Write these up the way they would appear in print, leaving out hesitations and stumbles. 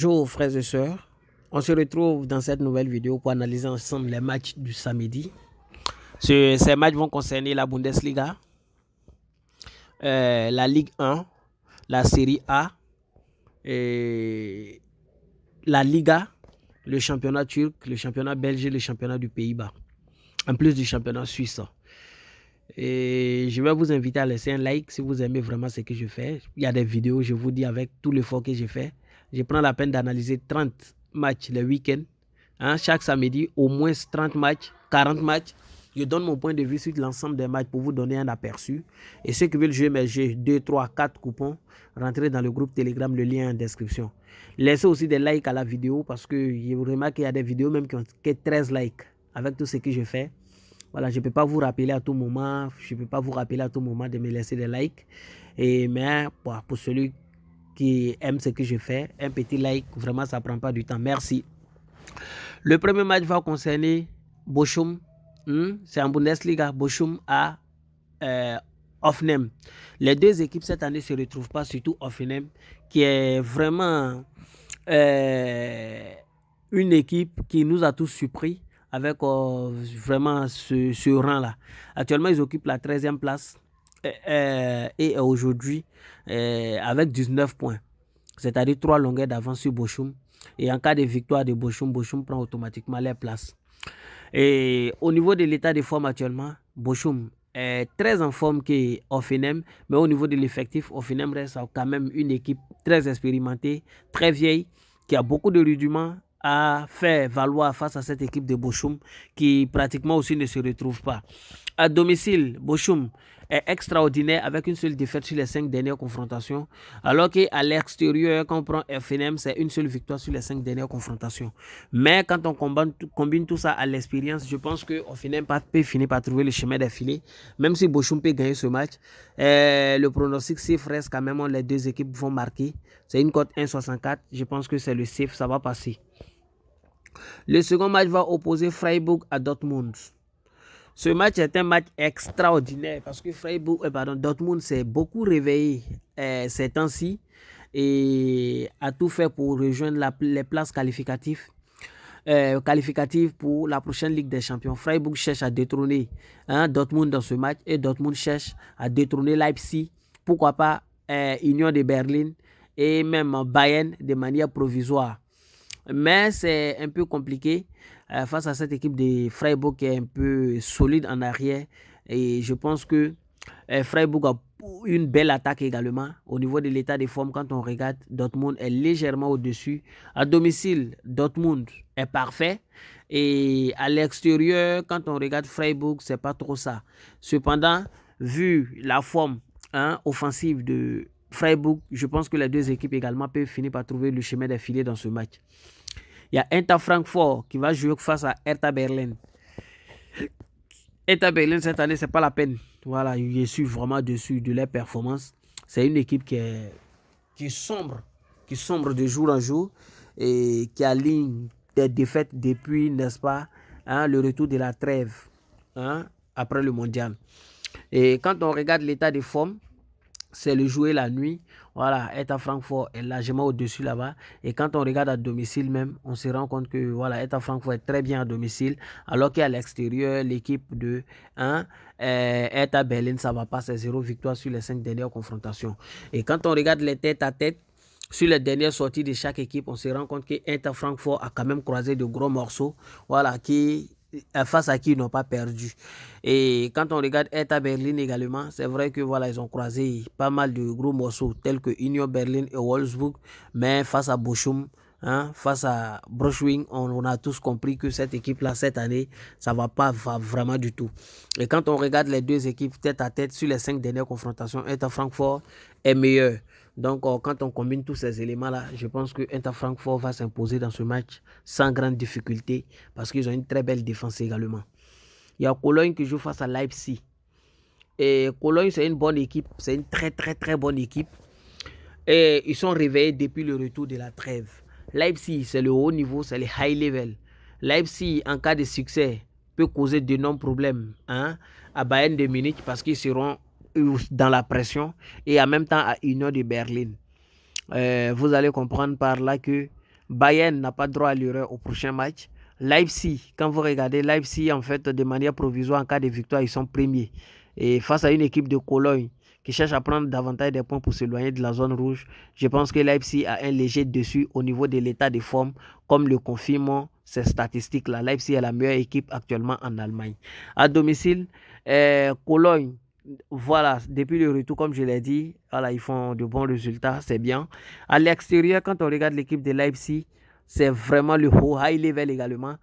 Bonjour frères et sœurs, on se retrouve dans cette nouvelle vidéo pour analyser ensemble les matchs du samedi. Ces matchs vont concerner la Bundesliga, la Ligue 1, la Série A, et la Liga, le championnat turc, le championnat belge et le championnat du Pays-Bas, en plus du championnat suisse. Et je vais vous inviter à laisser un like si vous aimez vraiment ce que je fais. Il y a des vidéos, je vous dis, avec tout l'effort que j'ai fait. Je prends la peine d'analyser 30 matchs le week-end. Chaque samedi, au moins 30 matchs, 40 matchs. Je donne mon point de vue sur l'ensemble des matchs pour vous donner un aperçu. Et ceux qui veulent jouer mes jeux, 2, 3, 4 coupons, rentrez dans le groupe Telegram, le lien en description. Laissez aussi des likes à la vidéo parce que je remarque qu'il y a des vidéos même qui ont que 13 likes avec tout ce que je fais. Voilà, je ne peux pas vous rappeler à tout moment, de me laisser des likes. Mais pour celui qui aime ce que je fais, un petit like, vraiment, ça ne prend pas du temps. Merci. Le premier match va concerner Bochum. C'est en Bundesliga. Bochum à Hoffenheim. Les deux équipes cette année ne se retrouvent pas, surtout Hoffenheim, qui est vraiment une équipe qui nous a tous surpris avec vraiment ce rang-là. Actuellement, ils occupent la 13e place et aujourd'hui avec 19 points. C'est-à-dire 3 longueurs d'avance sur Bochum. Et en cas de victoire de Bochum, Bochum prend automatiquement les places. Et au niveau de l'état de forme actuellement, Bochum est très en forme que Hoffenheim, mais au niveau de l'effectif, Hoffenheim reste quand même une équipe très expérimentée, très vieille, qui a beaucoup de rudiments à faire valoir face à cette équipe de Bochum qui pratiquement aussi ne se retrouve pas. À domicile, Bochum est extraordinaire avec une seule défaite sur les 5 dernières confrontations, alors qu'à l'extérieur, quand on prend Hoffenheim, c'est une seule victoire sur les 5 dernières confrontations. Mais quand on combine tout ça à l'expérience, je pense que Hoffenheim peut finir par trouver le chemin des filets, même si Bochum peut gagner ce match. Le pronostic safe reste quand même, les deux équipes vont marquer. C'est une cote 1,64, je pense que c'est le safe, ça va passer. Le second match va opposer Freiburg à Dortmund. Ce match est un match extraordinaire parce que Dortmund s'est beaucoup réveillé ces temps-ci et a tout fait pour rejoindre les places qualificatives pour la prochaine Ligue des Champions. Freiburg cherche à détrôner Dortmund dans ce match et Dortmund cherche à détrôner Leipzig, pourquoi pas Union de Berlin et même Bayern de manière provisoire. Mais c'est un peu compliqué face à cette équipe de Freiburg qui est un peu solide en arrière. Et je pense que Freiburg a une belle attaque également. Au niveau de l'état de forme, quand on regarde, Dortmund est légèrement au-dessus. À domicile, Dortmund est parfait. Et à l'extérieur, quand on regarde Freiburg, c'est pas trop ça. Cependant, vu la forme offensive de Freiburg, je pense que les deux équipes également peuvent finir par trouver le chemin des filets dans ce match. Il y a Eintracht Francfort qui va jouer face à Hertha Berlin. Hertha Berlin, cette année, c'est pas la peine. Voilà, je suis vraiment dessus de leur performance. C'est une équipe qui sombre de jour en jour et qui aligne des défaites depuis, n'est-ce pas, le retour de la trêve après le mondial. Et quand on regarde l'état de forme, c'est le jouer la nuit. Voilà, Eintracht Francfort est largement au-dessus là-bas. Et quand on regarde à domicile même, on se rend compte que voilà, Eintracht Francfort est très bien à domicile. Alors qu'à l'extérieur, l'équipe de Hertha Berlin, ça va pas, c'est 0 victoire sur les 5 dernières confrontations. Et quand on regarde les têtes à tête, sur les dernières sorties de chaque équipe, on se rend compte que Eintracht Francfort a quand même croisé de gros morceaux. Voilà, face à qui ils n'ont pas perdu. Et quand on regarde Hertha Berlin également, c'est vrai que voilà, ils ont croisé pas mal de gros morceaux tels que Union Berlin et Wolfsburg, mais face à Bochum, face à Braunschweig, on a tous compris que cette équipe-là, cette année, ça va pas vraiment du tout. Et quand on regarde les deux équipes tête à tête sur les 5 dernières confrontations, Eintracht Francfort est meilleur. Donc, quand on combine tous ces éléments-là, je pense que Eintracht Francfort va s'imposer dans ce match sans grande difficulté parce qu'ils ont une très belle défense également. Il y a Cologne qui joue face à Leipzig. Et Cologne, c'est une bonne équipe. C'est une très, très, très bonne équipe. Et ils sont réveillés depuis le retour de la trêve. Leipzig, c'est le haut niveau, c'est le high level. Leipzig, en cas de succès, peut causer d'énormes problèmes à Bayern de Munich parce qu'ils seront dans la pression et en même temps à Union de Berlin. Vous allez comprendre par là que Bayern n'a pas droit à l'erreur au prochain match. Leipzig, quand vous regardez Leipzig, en fait, de manière provisoire, en cas de victoire, ils sont premiers. Et face à une équipe de Cologne qui cherche à prendre davantage des points pour s'éloigner de la zone rouge, je pense que Leipzig a un léger dessus au niveau de l'état de forme, comme le confirment ces statistiques-là. Leipzig est la meilleure équipe actuellement en Allemagne. À domicile, Cologne, voilà, depuis le retour, comme je l'ai dit, voilà, ils font de bons résultats, c'est bien. À l'extérieur, quand on regarde l'équipe de Leipzig, c'est vraiment le haut high level également.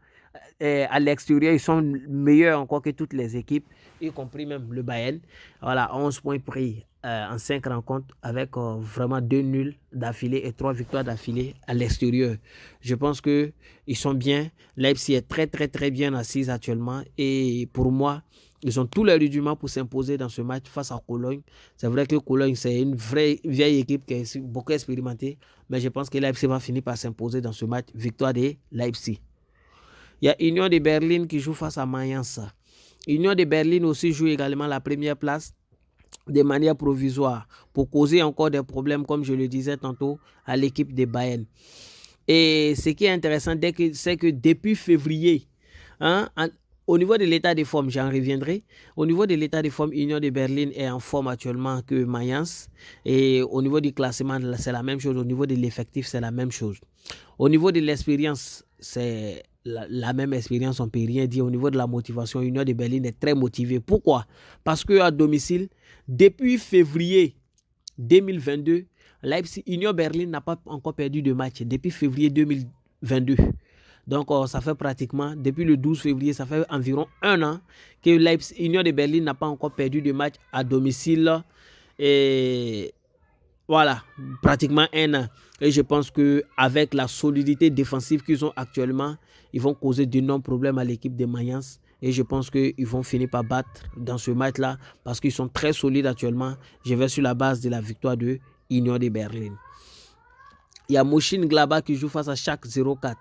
À l'extérieur, ils sont meilleurs encore que toutes les équipes, y compris même le Bayern. Voilà, 11 points pris en 5 rencontres avec vraiment 2 nuls d'affilée et 3 victoires d'affilée à l'extérieur. Je pense qu'ils sont bien. Leipzig est très, très, très bien assise actuellement. Et pour moi, ils ont tous les rudiments pour s'imposer dans ce match face à Cologne. C'est vrai que Cologne, c'est une vraie vieille équipe qui est beaucoup expérimentée. Mais je pense que Leipzig va finir par s'imposer dans ce match. Victoire de Leipzig. Il y a Union de Berlin qui joue face à Mayence. Union de Berlin aussi joue également la première place de manière provisoire pour causer encore des problèmes, comme je le disais tantôt, à l'équipe de Bayern. Et ce qui est intéressant, c'est que depuis février, au niveau de l'état de forme, j'en reviendrai. Au niveau de l'état de forme, Union de Berlin est en forme actuellement que Mayence. Et au niveau du classement, c'est la même chose. Au niveau de l'effectif, c'est la même chose. Au niveau de l'expérience, c'est la même expérience, on ne peut rien dire. Au niveau de la motivation, Union de Berlin est très motivée. Pourquoi? Parce qu'à domicile, depuis février 2022, Union Berlin n'a pas encore perdu de match depuis février 2022. Donc, ça fait pratiquement, depuis le 12 février, ça fait environ 1 an que Union de Berlin n'a pas encore perdu de match à domicile. Et voilà, pratiquement 1 an. Et je pense qu'avec la solidité défensive qu'ils ont actuellement, ils vont causer d'énormes problèmes à l'équipe de Mayence. Et je pense qu'ils vont finir par battre dans ce match-là parce qu'ils sont très solides actuellement. Je vais sur la base de la victoire de Union de Berlin. Il y a Mönchengladbach qui joue face à Schalke 04.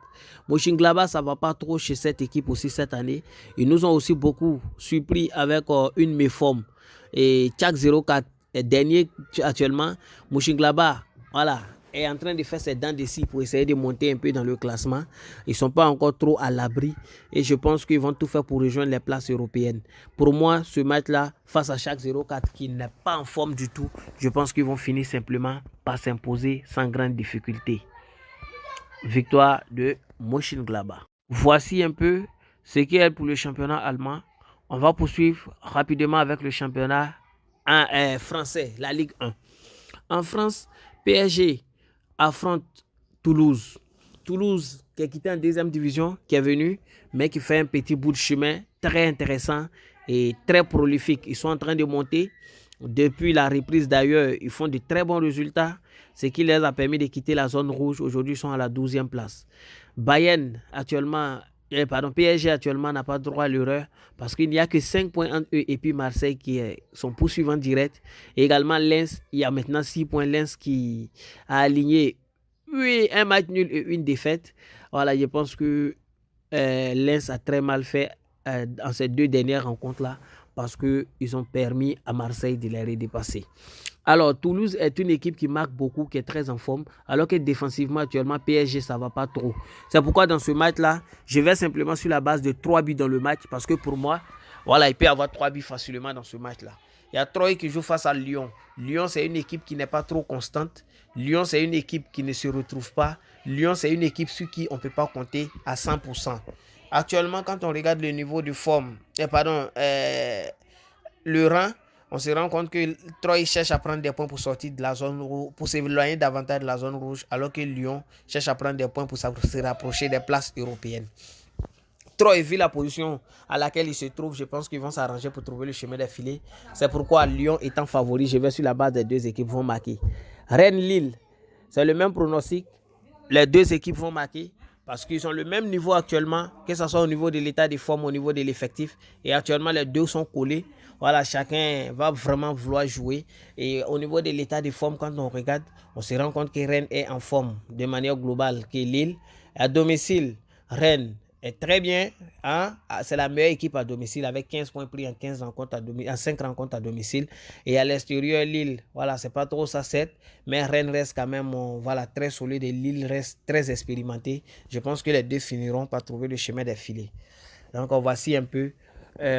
Mönchengladbach, ça ne va pas trop chez cette équipe aussi cette année. Ils nous ont aussi beaucoup surpris avec une méforme. Et Schalke 04 est dernier actuellement. Mönchengladbach, voilà, est en train de faire ses dents de scie pour essayer de monter un peu dans le classement. Ils ne sont pas encore trop à l'abri et je pense qu'ils vont tout faire pour rejoindre les places européennes. Pour moi, ce match-là, face à Schalke 04 qui n'est pas en forme du tout, je pense qu'ils vont finir simplement par s'imposer sans grande difficulté. Victoire de Mönchengladbach. Voici un peu ce qui est pour le championnat allemand. On va poursuivre rapidement avec le championnat français, la Ligue 1. En France, PSG affronte Toulouse. Toulouse qui est quitté en deuxième division, qui est venu, mais qui fait un petit bout de chemin très intéressant et très prolifique. Ils sont en train de monter. Depuis la reprise d'ailleurs, ils font de très bons résultats, ce qui les a permis de quitter la zone rouge. Aujourd'hui, ils sont à la 12e place. Bayern, PSG actuellement n'a pas droit à l'erreur parce qu'il n'y a que 5 points entre eux et puis Marseille qui est son poursuivant direct. Et également Lens, il y a maintenant 6 points. Lens qui a aligné un match nul et une défaite. Voilà, je pense que Lens a très mal fait dans ces 2 dernières rencontres-là parce qu'ils ont permis à Marseille de les redépasser. Alors, Toulouse est une équipe qui marque beaucoup, qui est très en forme, alors que défensivement, actuellement, PSG, ça ne va pas trop. C'est pourquoi dans ce match-là, je vais simplement sur la base de 3 buts dans le match, parce que pour moi, voilà, il peut y avoir 3 buts facilement dans ce match-là. Il y a Troyes qui joue face à Lyon. Lyon, c'est une équipe qui n'est pas trop constante. Lyon, c'est une équipe qui ne se retrouve pas. Lyon, c'est une équipe sur qui on ne peut pas compter à 100%. Actuellement, quand on regarde le niveau de forme, le rang, on se rend compte que Troyes cherche à prendre des points pour sortir de la zone rouge, pour s'éloigner davantage de la zone rouge, alors que Lyon cherche à prendre des points pour se rapprocher des places européennes. Troyes, vu la position à laquelle ils se trouvent, je pense qu'ils vont s'arranger pour trouver le chemin des filets. C'est pourquoi Lyon étant favori, je vais sur la base des 2 équipes vont marquer. Rennes-Lille, c'est le même pronostic. Les 2 équipes vont marquer parce qu'ils ont le même niveau actuellement, que ce soit au niveau de l'état de forme, au niveau de l'effectif. Et actuellement, les 2 sont collés. Voilà, chacun va vraiment vouloir jouer. Et au niveau de l'état de forme, quand on regarde, on se rend compte que Rennes est en forme de manière globale que Lille. À domicile, Rennes est très bien. Hein? C'est la meilleure équipe à domicile avec 15 points pris en 15 rencontres en 5 rencontres à domicile. Et à l'extérieur, Lille, voilà, c'est pas trop ça 7. Mais Rennes reste quand même voilà, très solide et Lille reste très expérimenté. Je pense que les deux finiront par trouver le chemin des filets. Donc, voici un peu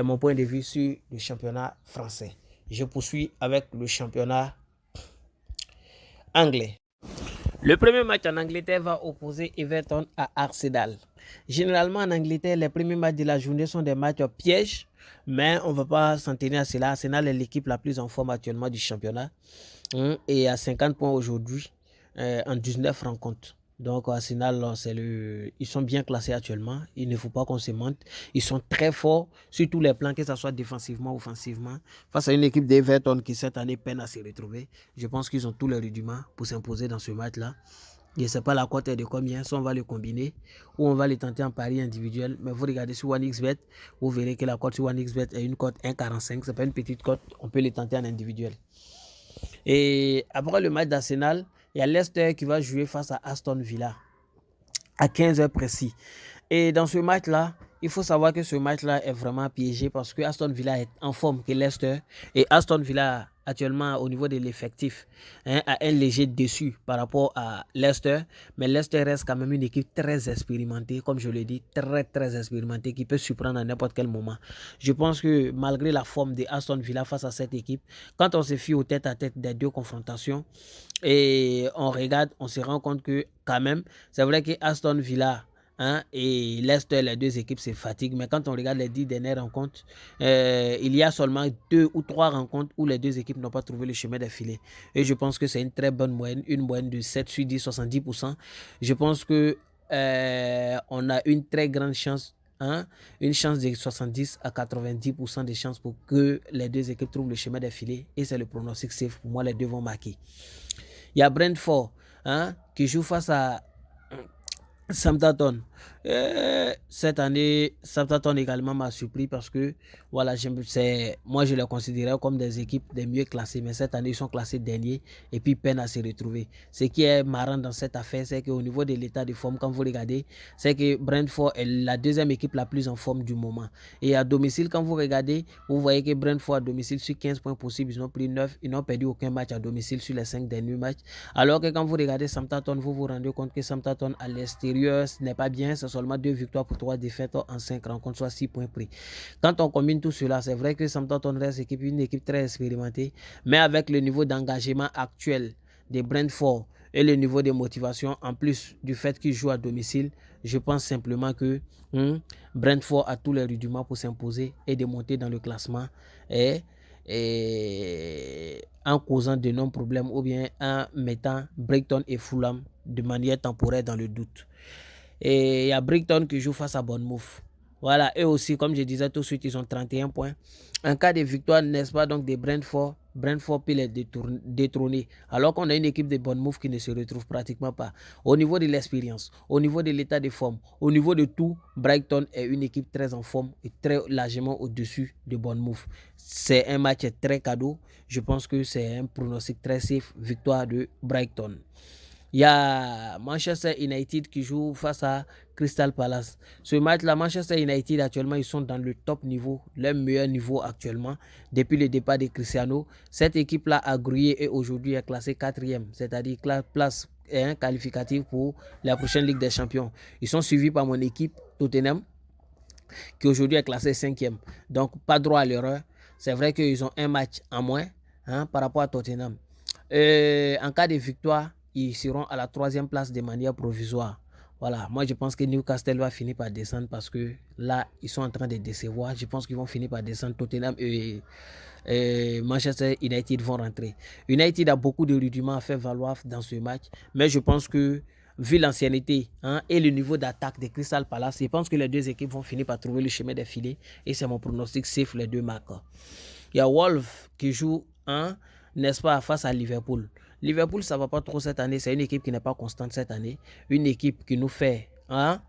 mon point de vue sur le championnat français. Je poursuis avec le championnat anglais. Le premier match en Angleterre va opposer Everton à Arsenal. Généralement en Angleterre, les premiers matchs de la journée sont des matchs pièges, mais on ne va pas s'en tenir à cela. Arsenal est l'équipe la plus en forme actuellement du championnat et à 50 points aujourd'hui en 19 rencontres. Donc Arsenal, ils sont bien classés actuellement. Il ne faut pas qu'on se mente. Ils sont très forts sur tous les plans, que ce soit défensivement ou offensivement. Face à une équipe d'Everton qui cette année peine à se retrouver, je pense qu'ils ont tous les rudiments pour s'imposer dans ce match-là. Je ne sais pas la cote est de combien, soit on va le combiner ou on va le tenter en pari individuel. Mais vous regardez sur OneXBet, vous verrez que la cote sur OneXBet est une cote 1,45. Ce n'est pas une petite cote, on peut le tenter en individuel. Et après le match d'Arsenal, il y a Leicester qui va jouer face à Aston Villa à 15h précis. Et dans ce match-là, il faut savoir que ce match-là est vraiment piégé parce que Aston Villa est en forme que Leicester. Et Aston Villa, actuellement, au niveau de l'effectif, a un léger dessus par rapport à Leicester. Mais Leicester reste quand même une équipe très expérimentée, comme je l'ai dit, très expérimentée, qui peut surprendre à n'importe quel moment. Je pense que malgré la forme de Aston Villa face à cette équipe, quand on se fie au tête-à-tête des deux confrontations, et on regarde, on se rend compte que quand même, c'est vrai que Aston Villa et Leicester, les deux équipes se fatiguent. Mais quand on regarde les 10 dernières rencontres, il y a seulement 2 ou 3 rencontres où les deux équipes n'ont pas trouvé le chemin des filets. Et je pense que c'est une très bonne moyenne, une moyenne de 7 sur 10, 70%. Je pense que on a une très grande chance, une chance de 70 à 90% de chances pour que les deux équipes trouvent le chemin des filets. Et c'est le pronostic safe. Pour moi, les deux vont marquer. Il y a Brentford qui joue face à Southampton. Cette année, Southampton également m'a surpris parce que voilà, moi je les considérais comme des équipes des mieux classées, mais cette année ils sont classés derniers et puis peinent à se retrouver. Ce qui est marrant dans cette affaire, c'est qu'au niveau de l'état de forme, quand vous regardez, c'est que Brentford est la deuxième équipe la plus en forme du moment. Et à domicile, quand vous regardez, vous voyez que Brentford à domicile, sur 15 points possibles, ils ont pris 9, ils n'ont perdu aucun match à domicile sur les 5 derniers matchs. Alors que quand vous regardez Southampton, vous vous rendez compte que Southampton à l'extérieur, ce n'est pas bien, c'est seulement 2 victoires pour 3 défaites en 5 rencontres, soit 6 points pris. Quand on combine tout cela, c'est vrai que Southampton reste une équipe très expérimentée, mais avec le niveau d'engagement actuel de Brentford et le niveau de motivation, en plus du fait qu'ils jouent à domicile, je pense simplement que Brentford a tous les rudiments pour s'imposer et de monter dans le classement et en causant de non-problèmes ou bien en mettant Brighton et Fulham de manière temporaire dans le doute. Et il y a Brighton qui joue face à Bournemouth. Voilà, eux aussi, comme je disais tout de suite, ils ont 31 points. En cas de victoire, n'est-ce pas, donc de Brentford peut les détrôner. Alors qu'on a une équipe de Bournemouth qui ne se retrouve pratiquement pas. Au niveau de l'expérience, au niveau de l'état de forme, au niveau de tout, Brighton est une équipe très en forme et très largement au-dessus de Bournemouth. C'est un match très cadeau. Je pense que c'est un pronostic très safe, victoire de Brighton. Il y a Manchester United qui joue face à Crystal Palace. Ce match-là, Manchester United, actuellement, ils sont dans le top niveau, leur meilleur niveau actuellement, depuis le départ de Cristiano. Cette équipe-là a grouillé et aujourd'hui est classée 4e, c'est-à-dire place qualificative pour la prochaine Ligue des Champions. Ils sont suivis par mon équipe, Tottenham, qui aujourd'hui est classée 5e. Donc, pas droit à l'erreur. C'est vrai qu'ils ont un match en moins par rapport à Tottenham. En cas de victoire, ils seront à la 3e place de manière provisoire. Voilà, moi je pense que Newcastle va finir par descendre parce que là, ils sont en train de décevoir. Je pense qu'ils vont finir par descendre. Tottenham et Manchester United vont rentrer. United a beaucoup de rudiments à faire valoir dans ce match, mais je pense que vu l'ancienneté et le niveau d'attaque de Crystal Palace, je pense que les deux équipes vont finir par trouver le chemin des filets et c'est mon pronostic safe, les deux marques. Il y a Wolves qui joue n'est-ce pas, face à Liverpool. Liverpool, ça ne va pas trop cette année. C'est une équipe qui n'est pas constante cette année. Une équipe qui nous fait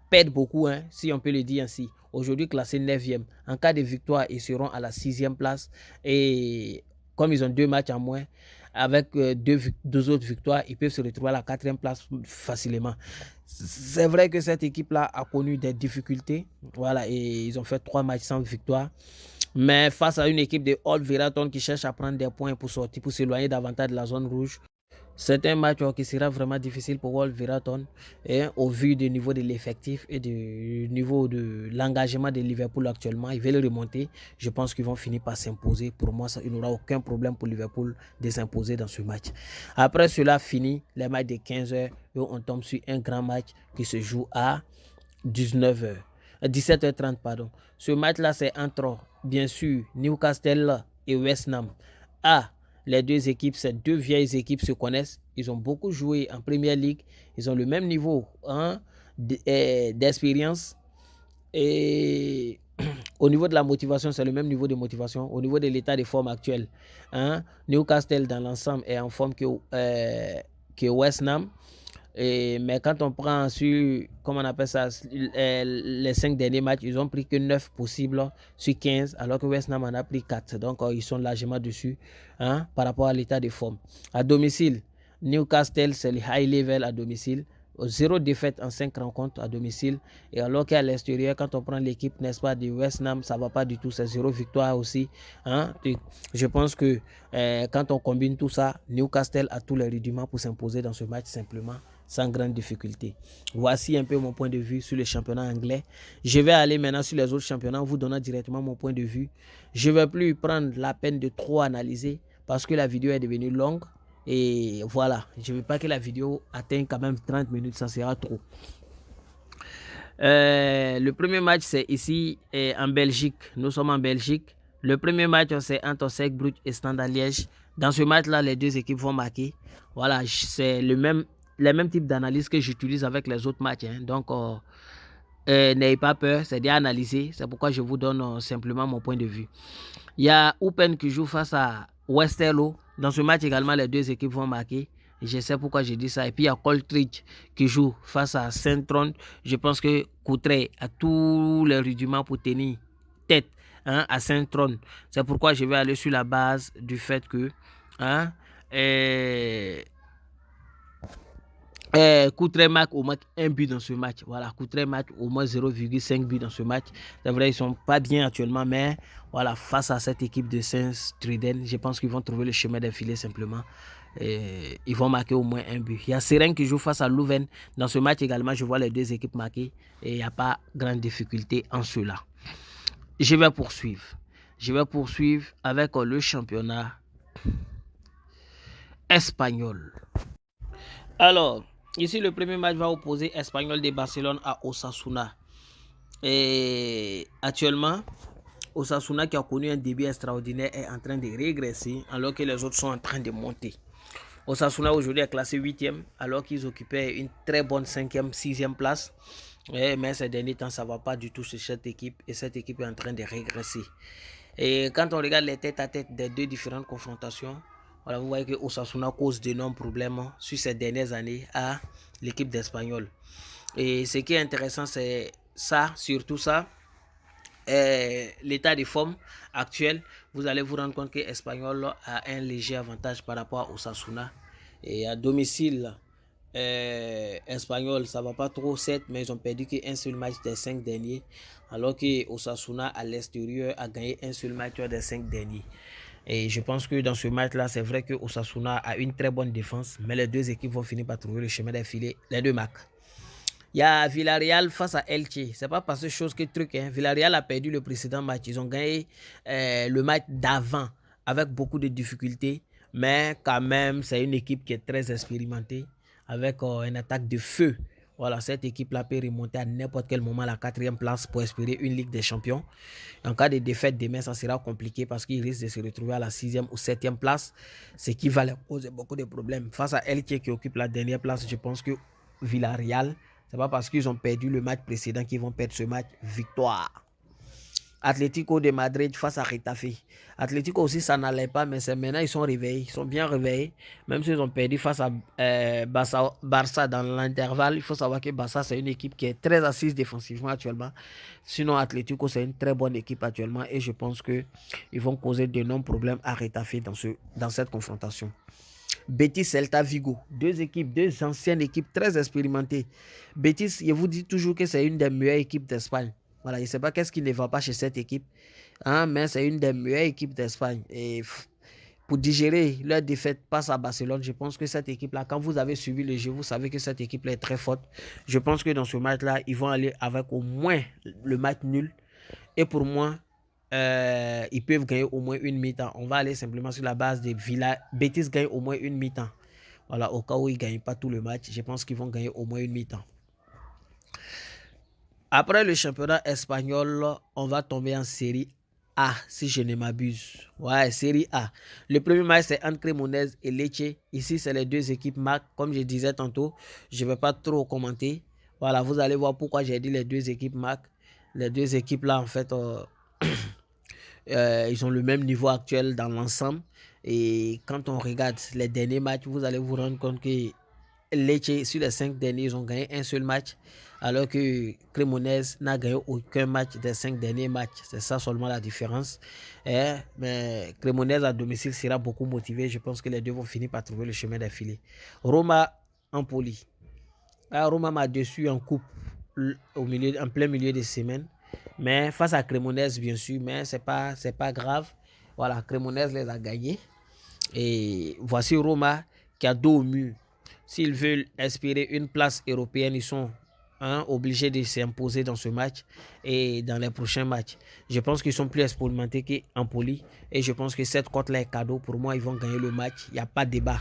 perdre beaucoup, si on peut le dire ainsi. Aujourd'hui, classé 9e. En cas de victoire, ils seront à la 6e place. Et comme ils ont 2 matchs en moins, avec deux autres victoires, ils peuvent se retrouver à la 4e place facilement. C'est vrai que cette équipe-là a connu des difficultés. Voilà, et ils ont fait 3 matchs sans victoire. Mais face à une équipe de Wolverhampton qui cherche à prendre des points pour sortir, pour s'éloigner davantage de la zone rouge, c'est un match qui sera vraiment difficile pour Wolverhampton au vu du niveau de l'effectif et du niveau de l'engagement de Liverpool actuellement. Ils veulent remonter. Je pense qu'ils vont finir par s'imposer. Pour moi, il n'y aura aucun problème pour Liverpool de s'imposer dans ce match. Après cela fini, les matchs de 15h, on tombe sur un grand match qui se joue à 19h. 17h30, pardon. Ce match-là, c'est entre, bien sûr, Newcastle et West Ham. Les deux équipes, ces deux vieilles équipes se connaissent. Ils ont beaucoup joué en Premier League. Ils ont le même niveau d'expérience. Et au niveau de la motivation, c'est le même niveau de motivation. Au niveau de l'état de forme actuel, Newcastle, dans l'ensemble, est en forme que West Ham. Mais quand on prend sur, comment on appelle ça, les 5 derniers matchs, ils ont pris que 9 possibles sur 15, alors que West Ham en a pris 4. Donc, ils sont largement dessus par rapport à l'état de forme. À domicile, Newcastle, c'est le high level à domicile. 0 défaite en 5 rencontres à domicile. Et alors qu'à l'extérieur, quand on prend l'équipe, n'est-ce pas, de West Ham, ça ne va pas du tout. C'est 0 victoire aussi. Je pense que quand on combine tout ça, Newcastle a tous les rudiments pour s'imposer dans ce match simplement, sans grande difficulté. Voici un peu mon point de vue sur le championnat anglais. Je vais aller maintenant sur les autres championnats en vous donnant directement mon point de vue. Je ne vais plus prendre la peine de trop analyser parce que la vidéo est devenue longue. Et voilà, je ne veux pas que la vidéo atteigne quand même 30 minutes, ça sera trop. Le premier match, c'est ici en Belgique. Nous sommes en Belgique. Le premier match, c'est entre Cercle Brugge et Standard Liège. Dans ce match-là, les deux équipes vont marquer. Voilà, c'est les mêmes types d'analyse que j'utilise avec les autres matchs. Donc, n'ayez pas peur, c'est bien analysé. C'est pourquoi je vous donne simplement mon point de vue. Il y a Eupen qui joue face à Westerlo. Dans ce match également, les deux équipes vont marquer. Je sais pourquoi je dis ça. Et puis il y a Coltridge qui joue face à Saint-Tron. Je pense que Courtrai a tous les rudiments pour tenir tête à Saint-Tron. C'est pourquoi je vais aller sur la base du fait que Courtrai marque au moins un but dans ce match. Voilà, Courtrai marque au moins 0,5 but dans ce match. C'est vrai, ils ne sont pas bien actuellement, mais voilà, face à cette équipe de Saint-Truden, je pense qu'ils vont trouver le chemin des filets simplement. Et ils vont marquer au moins un but. Il y a Seren qui joue face à Louvain. Dans ce match également, je vois les deux équipes marquer et il n'y a pas grande difficulté en cela. Je vais poursuivre. Je vais poursuivre avec le championnat espagnol. Alors, ici, le premier match va opposer Espanyol de Barcelone à Osasuna. Et actuellement, Osasuna, qui a connu un début extraordinaire, est en train de régresser alors que les autres sont en train de monter. Osasuna aujourd'hui est classé 8e alors qu'ils occupaient une très bonne 5e, 6e place. Mais ces derniers temps, ça ne va pas du tout sur cette équipe et cette équipe est en train de régresser. Et quand on regarde les tête-à-tête des deux différentes confrontations, voilà, vous voyez que Osasuna cause d'énormes problèmes sur ces dernières années à l'équipe d'Espanyol. Et ce qui est intéressant, c'est ça, surtout ça, l'état de forme actuel. Vous allez vous rendre compte que Espanyol a un léger avantage par rapport à Osasuna. Et à domicile, Espanyol, ça va pas trop, certes, mais ils ont perdu qu'un seul match des 5 derniers, alors que Osasuna à l'extérieur a gagné un seul match des 5 derniers. Et je pense que dans ce match-là, c'est vrai que Osasuna a une très bonne défense, mais les deux équipes vont finir par trouver le chemin des filets, les deux marques. Il y a Villarreal face à Elche. C'est pas parce que chose que truc. Villarreal a perdu le précédent match. Ils ont gagné le match d'avant avec beaucoup de difficultés. Mais quand même, c'est une équipe qui est très expérimentée avec une attaque de feu. Voilà, cette équipe-là peut remonter à n'importe quel moment à la 4e place pour espérer une Ligue des Champions. En cas de défaite demain, ça sera compliqué parce qu'ils risquent de se retrouver à la 6e ou 7e place, ce qui va leur poser beaucoup de problèmes. Face à Elche qui occupe la dernière place, je pense que Villarreal, c'est pas parce qu'ils ont perdu le match précédent qu'ils vont perdre ce match. Victoire. Atlético de Madrid face à Retafe. Atlético aussi, ça n'allait pas, mais maintenant, ils sont réveillés. Ils sont bien réveillés. Même s'ils ont perdu face à Barça dans l'intervalle, il faut savoir que Barça, c'est une équipe qui est très assise défensivement actuellement. Sinon, Atlético, c'est une très bonne équipe actuellement. Et je pense qu'ils vont causer d'énormes problèmes à Retafe dans cette confrontation. Betis, Celta Vigo, deux équipes, deux anciennes équipes très expérimentées. Betis, je vous dis toujours que c'est une des meilleures équipes d'Espagne. Voilà, je ne sais pas qu'est-ce qui ne va pas chez cette équipe, hein, mais c'est une des meilleures équipes d'Espagne. Et pour digérer leur défaite face à Barcelone, je pense que cette équipe-là, quand vous avez suivi le jeu, vous savez que cette équipe-là est très forte. Je pense que dans ce match-là, ils vont aller avec au moins le match nul. Et pour moi, ils peuvent gagner au moins une mi-temps. On va aller simplement sur la base des Villa. Betis gagne au moins une mi-temps. Voilà, au cas où ils ne gagnent pas tout le match, je pense qu'ils vont gagner au moins une mi-temps. Après le championnat espagnol, on va tomber en série A, si je ne m'abuse. Ouais, série A. Le premier match, c'est entre Cremonese et Lecce. Ici, c'est les deux équipes marquent. Comme je disais tantôt, je ne vais pas trop commenter. Voilà, vous allez voir pourquoi j'ai dit les deux équipes marquent. Les deux équipes-là, en fait, ils ont le même niveau actuel dans l'ensemble. Et quand on regarde les derniers matchs, vous allez vous rendre compte que Lecce, sur les 5 derniers, ils ont gagné un seul match, alors que Cremonese n'a gagné aucun match des 5 derniers matchs. C'est ça seulement la différence. Mais Cremonese à domicile sera beaucoup motivé. Je pense que les deux vont finir par trouver le chemin d'affilée. Roma, Empoli. Roma m'a déçu en coupe en plein milieu de semaine. Mais face à Cremonese, bien sûr, mais c'est pas grave. Voilà, Cremonese les a gagnés. Et voici Roma qui a dos au mur. S'ils veulent espérer une place européenne, ils sont obligés de s'imposer dans ce match et dans les prochains matchs. Je pense qu'ils sont plus expérimentés qu'Empoli. Et je pense que cette cote-là est cadeau. Pour moi, ils vont gagner le match. Il n'y a pas de débat.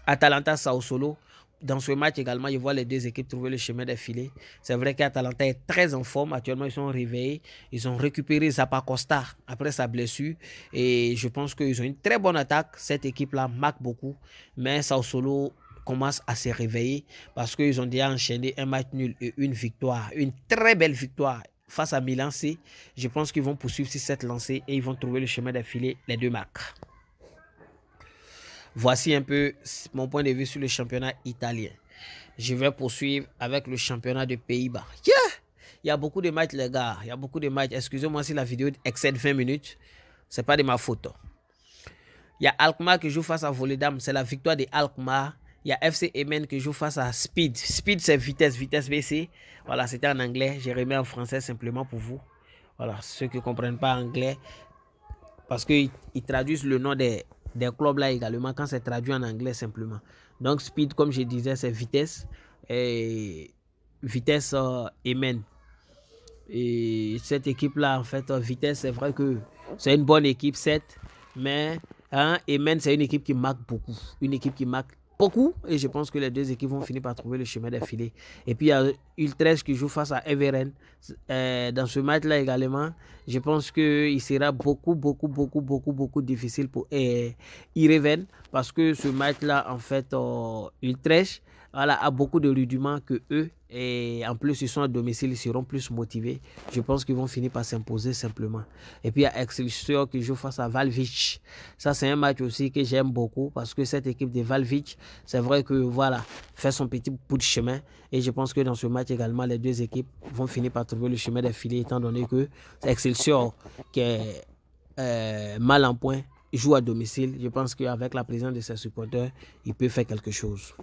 Atalanta, Sao Solo. Dans ce match également, je vois les deux équipes trouver le chemin des filets. C'est vrai qu'Atalanta est très en forme. Actuellement, ils sont réveillés. Ils ont récupéré Zappa Costa après sa blessure. Et je pense qu'ils ont une très bonne attaque. Cette équipe-là marque beaucoup. Mais Sao Solo commence à se réveiller parce qu'ils ont déjà enchaîné un match nul et une victoire. Une très belle victoire face à Milan C. Je pense qu'ils vont poursuivre sur cette lancée et ils vont trouver le chemin des filets, les deux marques. Voici un peu mon point de vue sur le championnat italien. Je vais poursuivre avec le championnat de Pays-Bas. Yeah! Il y a beaucoup de matchs, les gars. Il y a beaucoup de matchs. Excusez-moi si la vidéo excède 20 minutes. Ce n'est pas de ma faute. Il y a Alkmaar qui joue face à Volendam. C'est la victoire de Alkmaar. Il y a FC Emmen qui joue face à Speed. Speed, c'est vitesse BC. Voilà, c'était en anglais. J'ai remis en français simplement pour vous. Voilà, ceux qui ne comprennent pas anglais. Parce qu'ils traduisent le nom des clubs là également quand c'est traduit en anglais simplement. Donc Speed, comme je disais, c'est vitesse. Et vitesse Emmen. Et cette équipe là, en fait, vitesse, c'est vrai que c'est une bonne équipe, 7. Mais Emmen, c'est une équipe qui marque beaucoup. Une équipe qui marque beaucoup. Et je pense que les deux équipes vont finir par trouver le chemin des filets. Et puis il y a Utrecht qui joue face à Everen. Dans ce match-là également, je pense qu'il sera beaucoup difficile pour Everen. Parce que ce match-là, en fait, Utrecht a beaucoup de rudiments que eux. Et en plus, ils sont à domicile, ils seront plus motivés. Je pense qu'ils vont finir par s'imposer simplement. Et puis, il y a Excelsior qui joue face à Valvich. Ça, c'est un match aussi que j'aime beaucoup parce que cette équipe de Valvich, c'est vrai que, voilà, fait son petit bout de chemin. Et je pense que dans ce match également, les deux équipes vont finir par trouver le chemin des filets, étant donné que c'est Excelsior qui est mal en point, joue à domicile. Je pense qu'avec la présence de ses supporters, il peut faire quelque chose.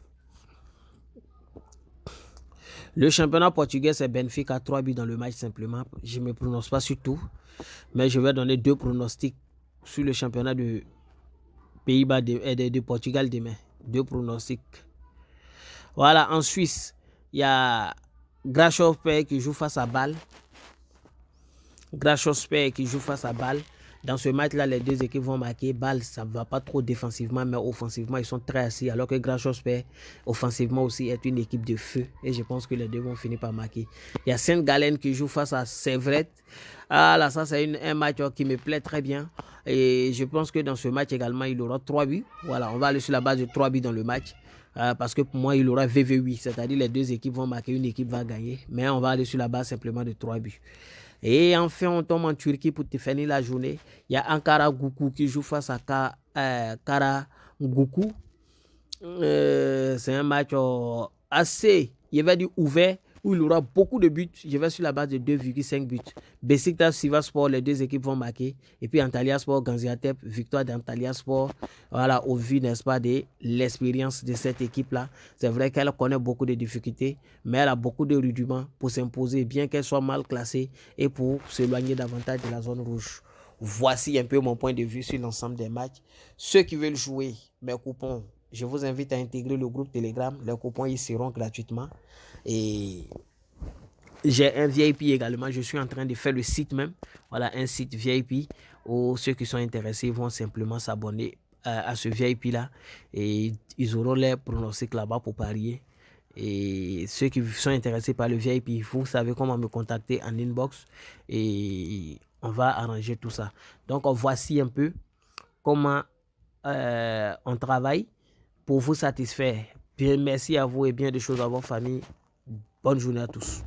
Le championnat portugais, c'est Benfica, 3 buts dans le match simplement. Je ne me prononce pas sur tout, mais je vais donner 2 pronostics sur le championnat de Pays-Bas de Portugal demain. 2 pronostics. Voilà, en Suisse, il y a Grasshopper qui joue face à Bâle. Grasshopper qui joue face à Bâle. Dans ce match-là, les deux équipes vont marquer. Bâle, ça ne va pas trop défensivement, mais offensivement, ils sont très assis. Alors que Grasshopper, offensivement aussi, est une équipe de feu. Et je pense que les deux vont finir par marquer. Il y a Saint-Gallen qui joue face à Servette. Ah là, ça, c'est un match qui me plaît très bien. Et je pense que dans ce match également, il aura 3 buts. Voilà, on va aller sur la base de 3 buts dans le match. Parce que pour moi, il aura VV8. C'est-à-dire les deux équipes vont marquer, une équipe va gagner. Mais on va aller sur la base simplement de 3 buts. Et enfin, on tombe en Turquie pour te finir la journée. Il y a Ankara Gucu qui joue face à Kara Gucu. C'est un match assez, je vais dire, ouvert, où il y aura beaucoup de buts. Je vais sur la base de 2,5 buts. Besiktas, Sivasspor, les deux équipes vont marquer. Et puis Antalyaspor, Gaziantep, victoire d'Antalyaspor. Voilà, au vu, n'est-ce pas, de l'expérience de cette équipe-là. C'est vrai qu'elle connaît beaucoup de difficultés, mais elle a beaucoup de rudiments pour s'imposer, bien qu'elle soit mal classée et pour s'éloigner davantage de la zone rouge. Voici un peu mon point de vue sur l'ensemble des matchs. Ceux qui veulent jouer mes coupons, je vous invite à intégrer le groupe Telegram. Les coupons y seront gratuitement. Et j'ai un VIP également. Je suis en train de faire le site même. Voilà, un site VIP où ceux qui sont intéressés vont simplement s'abonner à ce VIP-là. Et ils auront les pronostics là-bas pour parier. Et ceux qui sont intéressés par le VIP, vous savez comment me contacter en inbox. Et on va arranger tout ça. Donc, voici un peu comment on travaille pour vous satisfaire. Bien, merci à vous et bien des choses à votre famille. Bonne journée à tous.